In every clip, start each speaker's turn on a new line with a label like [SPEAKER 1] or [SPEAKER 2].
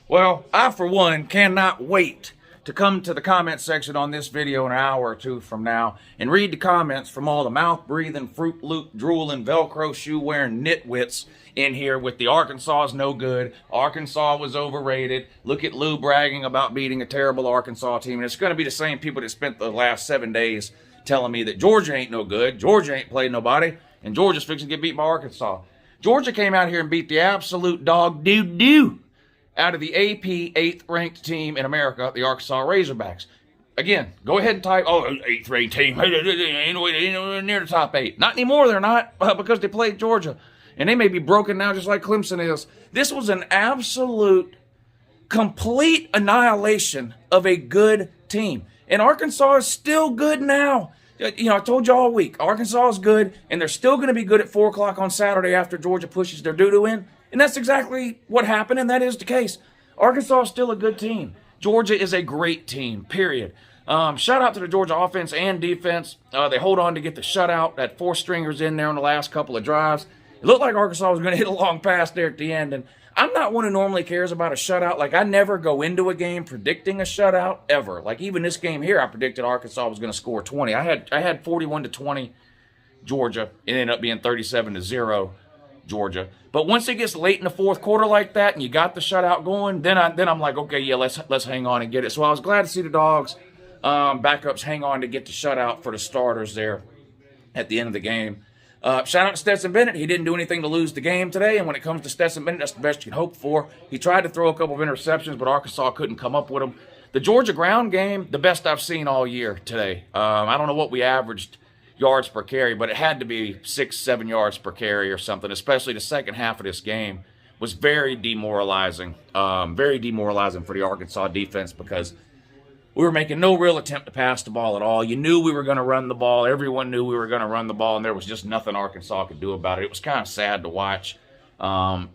[SPEAKER 1] Well, I, for one, cannot wait to come to the comment section on this video in an hour or two from now and read the comments from all the mouth-breathing, Fruit Loop, drooling, Velcro shoe-wearing nitwits in here with the Arkansas is no good, Arkansas was overrated, look at Lou bragging about beating a terrible Arkansas team. And it's going to be the same people that spent the last 7 days telling me that Georgia ain't no good, Georgia ain't played nobody, and Georgia's fixing to get beat by Arkansas. Georgia came out here and beat the absolute dog doo-doo out of the AP 8th ranked team in America, the Arkansas Razorbacks. Again, go ahead and type, 8th ranked team, ain't near the top 8. Not anymore, they're not, because they played Georgia. And they may be broken now just like Clemson is. This was an absolute, complete annihilation of a good team. And Arkansas is still good now. You know, I told you all week, Arkansas is good, and they're still going to be good at 4 o'clock on Saturday after Georgia pushes their doo-doo in. And that's exactly what happened, and that is the case. Arkansas is still a good team. Georgia is a great team, period. Shout out to the Georgia offense and defense. They hold on to get the shutout. That 4-stringers in there on the last couple of drives. It looked like Arkansas was going to hit a long pass there at the end, and I'm not one who normally cares about a shutout. Like, I never go into a game predicting a shutout, ever. Like, even this game here, I predicted Arkansas was going to score 20. I had 41-20 Georgia. It ended up being 37-0 Georgia. But once it gets late in the fourth quarter like that, and you got the shutout going, then I'm like, okay, yeah, let's hang on and get it. So I was glad to see the Dogs backups hang on to get the shutout for the starters there at the end of the game. Shout out to Stetson Bennett. He didn't do anything to lose the game today, and when it comes to Stetson Bennett, that's the best you can hope for. He tried to throw a couple of interceptions, but Arkansas couldn't come up with them. The Georgia ground game, the best I've seen all year today. I don't know what we averaged yards per carry, but it had to be 6-7 yards per carry or something, especially the second half of this game was very demoralizing. Very demoralizing for the Arkansas defense because we were making no real attempt to pass the ball at all. You knew we were going to run the ball. Everyone knew we were going to run the ball, and there was just nothing Arkansas could do about it. It was kind of sad to watch.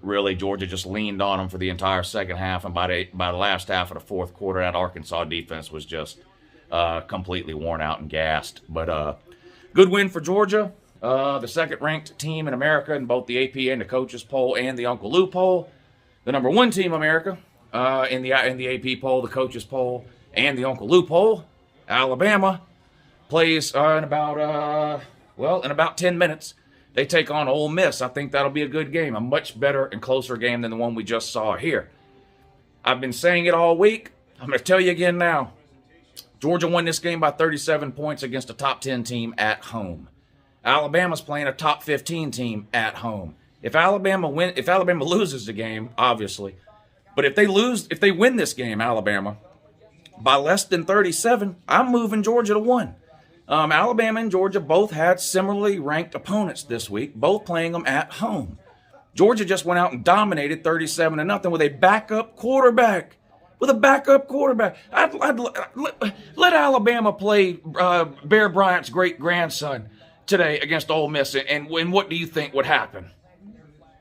[SPEAKER 1] Really, Georgia just leaned on them for the entire second half, and by the last half of the fourth quarter, that Arkansas defense was just completely worn out and gassed. But good win for Georgia, the second-ranked team in America in both the AP and the coaches poll and the UNCLELOU poll. The number 1 team in America in the AP poll, the coaches poll, and the UNCLELOU poll. Alabama plays in about 10 minutes. They take on Ole Miss. I think that'll be a good game, a much better and closer game than the one we just saw here. I've been saying it all week. I'm going to tell you again now. Georgia won this game by 37 points against a top 10 team at home. Alabama's playing a top 15 team at home. If Alabama loses the game, obviously, but if they win this game, Alabama, by less than 37, I'm moving Georgia to 1. Alabama and Georgia both had similarly ranked opponents this week, both playing them at home. Georgia just went out and dominated 37-0 with a backup quarterback. I'd let Alabama play Bear Bryant's great-grandson today against Ole Miss, and what do you think would happen?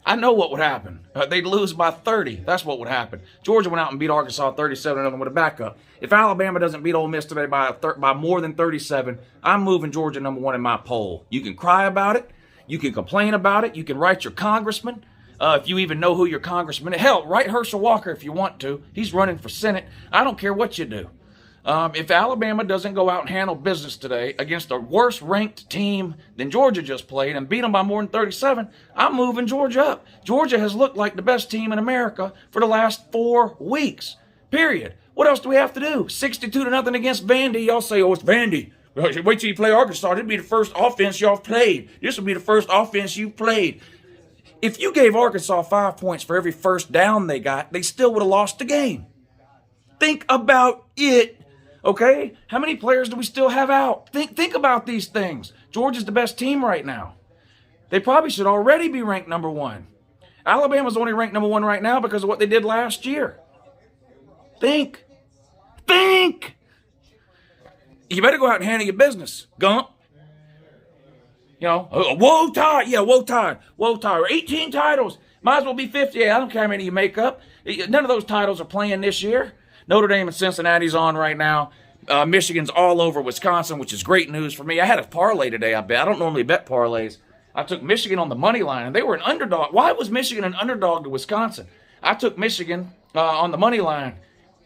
[SPEAKER 1] I know what would happen. They'd lose by 30. That's what would happen. Georgia went out and beat Arkansas 37-0 with a backup. If Alabama doesn't beat Ole Miss today by more than 37, I'm moving Georgia number 1 in my poll. You can cry about it. You can complain about it. You can write your congressman. If you even know who your congressman is. Hell, write Herschel Walker if you want to. He's running for Senate. I don't care what you do. If Alabama doesn't go out and handle business today against a worse-ranked team than Georgia just played and beat them by more than 37, I'm moving Georgia up. Georgia has looked like the best team in America for the last 4 weeks, period. What else do we have to do? 62-0 against Vandy. Y'all say, oh, it's Vandy. Wait till you play Arkansas. This will be the first offense y'all played. This will be the first offense you played. If you gave Arkansas 5 points for every first down they got, they still would have lost the game. Think about it. Okay? How many players do we still have out? Think about these things. Georgia's the best team right now. They probably should already be ranked number 1. Alabama's only ranked number 1 right now because of what they did last year. Think. You better go out and handle your business, Gump. You know, whoa, Tide. Yeah, whoa, Tide. 18 titles. Might as well be 50. I don't care how many you make up. None of those titles are playing this year. Notre Dame and Cincinnati's on right now. Michigan's all over Wisconsin, which is great news for me. I had a parlay today, I bet. I don't normally bet parlays. I took Michigan on the money line, and they were an underdog. Why was Michigan an underdog to Wisconsin? I took Michigan on the money line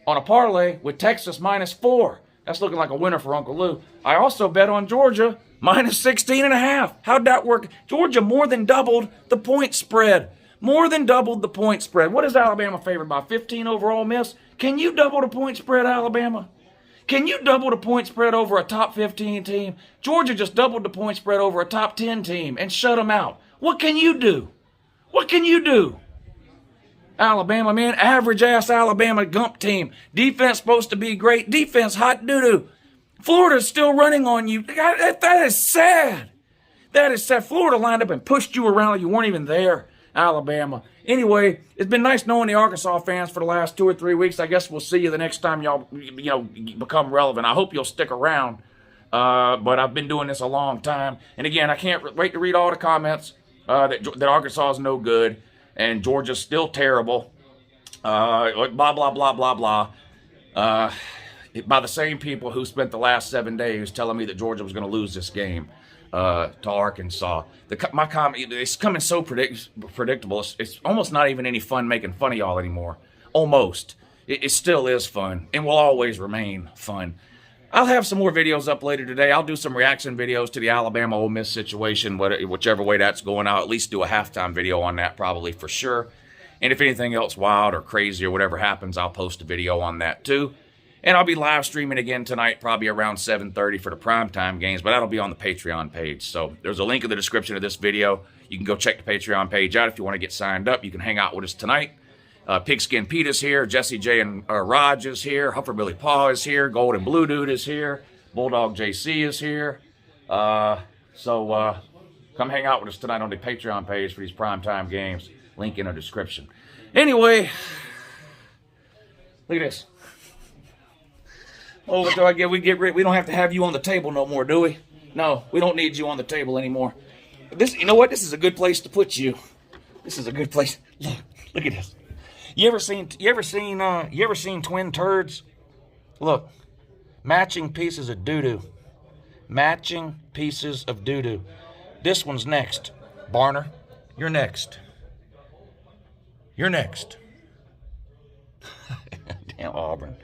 [SPEAKER 1] on a parlay with Texas -4. That's looking like a winner for Uncle Lou. I also bet on Georgia -16.5. How'd that work? Georgia more than doubled the point spread. More than doubled the point spread. What is Alabama favored by? 15 over Ole Miss? Can you double the point spread, Alabama? Can you double the point spread over a top 15 team? Georgia just doubled the point spread over a top 10 team and shut them out. What can you do? What can you do? Alabama, man, average-ass Alabama Gump team. Defense supposed to be great. Defense, hot doo-doo. Florida's still running on you. That is sad. That is sad. Florida lined up and pushed you around like you weren't even there, Alabama. Anyway, it's been nice knowing the Arkansas fans for the last 2 or 3 weeks. I guess we'll see you the next time y'all, become relevant. I hope you'll stick around. But I've been doing this a long time. And again, I can't wait to read all the comments that Arkansas is no good and Georgia's still terrible. Blah, blah, blah, blah, blah. By the same people who spent the last 7 days telling me that Georgia was going to lose this game to Arkansas. My comment, it's coming so predictable. It's almost not even any fun making fun of y'all anymore. Almost. It still is fun and will always remain fun. I'll have some more videos up later today. I'll do some reaction videos to the Alabama-Ole Miss situation, whichever way that's going. I'll at least do a halftime video on that probably for sure. And if anything else wild or crazy or whatever happens, I'll post a video on that too. And I'll be live streaming again tonight, probably around 7:30 for the primetime games, but that'll be on the Patreon page. So there's a link in the description of this video. You can go check the Patreon page out if you want to get signed up. You can hang out with us tonight. Pigskin Pete is here. Jesse J and Raj is here. Hufferbilly Paw is here. Golden Blue Dude is here. Bulldog JC is here. So come hang out with us tonight on the Patreon page for these primetime games. Link in the description. Anyway, look at this. Oh, what do I get? We don't have to have you on the table no more, do we? No, we don't need you on the table anymore. You know what? This is a good place to put you. This is a good place. Look at this. You ever seen twin turds? Look, matching pieces of doo-doo. Matching pieces of doo-doo. This one's next. Barner, you're next. You're next. Damn Auburn.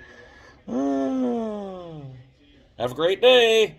[SPEAKER 1] Have a great day.